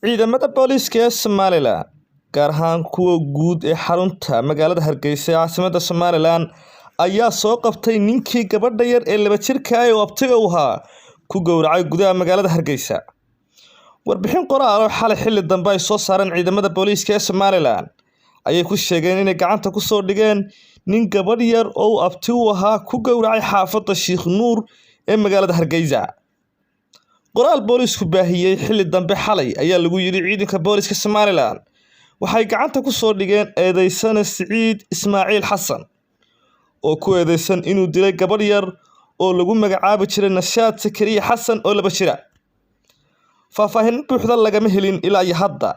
Ciidamada booliiska ee Somaliland, gaar ahaan kuwa guud ee xarunta magaalada Hargeysa ee caasimadda Somaliland, ayaa soo qabtay ninkii gabadha yar ee 2 jirka ah oo abtiga u ahaa ku gowracay gudaha magaalada Hargeysa. Warbixin qoraal oo xalay xilli dambe ay soo saareen ciidamada booliiska ee Somaliland ayay ku sheegeen inay gacanta ku soo dhigeen nin gabadh yar oo abti u ahaa ku gowracay xaafadda Sheikh Nuur ee magaalada Hargeysa. qoraal boolisku baahiyay xilli dambe xalay ayaa lagu yiri ciidanka booliiska Somaliland waxay gacanta ku soo dhigeen eedeysane Siciid Ismaaciil Xasan oo ku eedeysan inuu dilay gabadh yar oo lagu magacaabi jiray Nashaad Sakariya Xasan oo 2 jir ah. Faahfaahin buuxda lagama helin ilaa iyo hadda.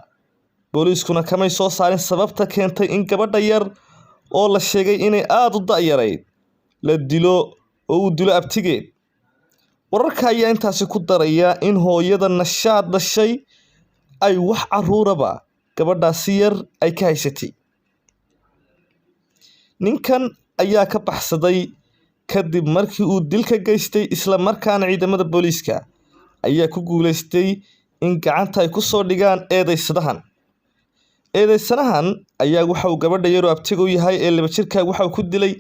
Booliiskuna kamay soo saarin sababta keentay in gabadha yar oo la sheegay inay aad u da'yarayd la dilo oo uu dilo abtigeed. Wararka ayaa intaasi ku daraya in hooyada Nashaad dhashay ay wax caruuraba gabadhaasi yar ay ka haysatay. Ninkan ayaa ka baxsaday kadib markii uu dilka geystay, isla markaana ciidamada booliiska ayaa ku guuleystay in gacanta ay ku soo dhigaan eedeysanahan. Eedeysanahan ayaa waxa uu gabadha yar oo abtiga u yahay ee 2 jirka waxa uu ku dilay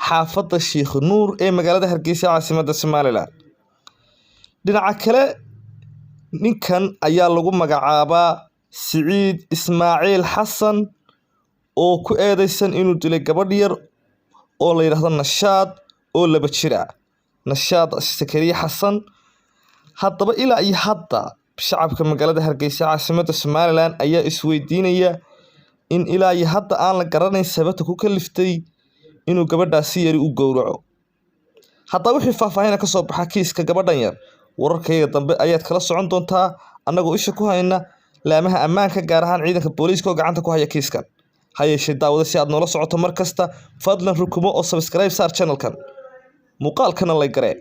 xaafadda Sheikh Nuur ee magaalada Hargeysa caasimadda Somaliland. Dhinaca kale, ninkan ayaa lagu magacaabaa Siciid Ismaaciil Xasan oo ku eedeysan inuu dilay gabadh yar oo la yiraahdo Nashaad oo 2 jir ah. Nashaad Sakariya Xasan. Haddaba ilaa iyo hadda shacabka magaalada Hargeysa caasimadda Somaliland ayaa isweydiinaya in ilaa iyo hadda aan la garanayn sababta ku kaliftay inuu gabadhaasi yar u gowraco. Haddaba wixii faahfaahin ka soo baxa kiiska gabadhan yar, wararkayga dambe ayaad kala socon doontaa annagoo isha ku hayna laamaha ammaanka, gaar ahaan ciidanka booliiska oo gacanta ku haya kiiskan. Ha yeeshee daawada, si aad noola socoto mar kasta, fadlan rukumo oo subscribe saar channelkan, muuqaalkana like garee.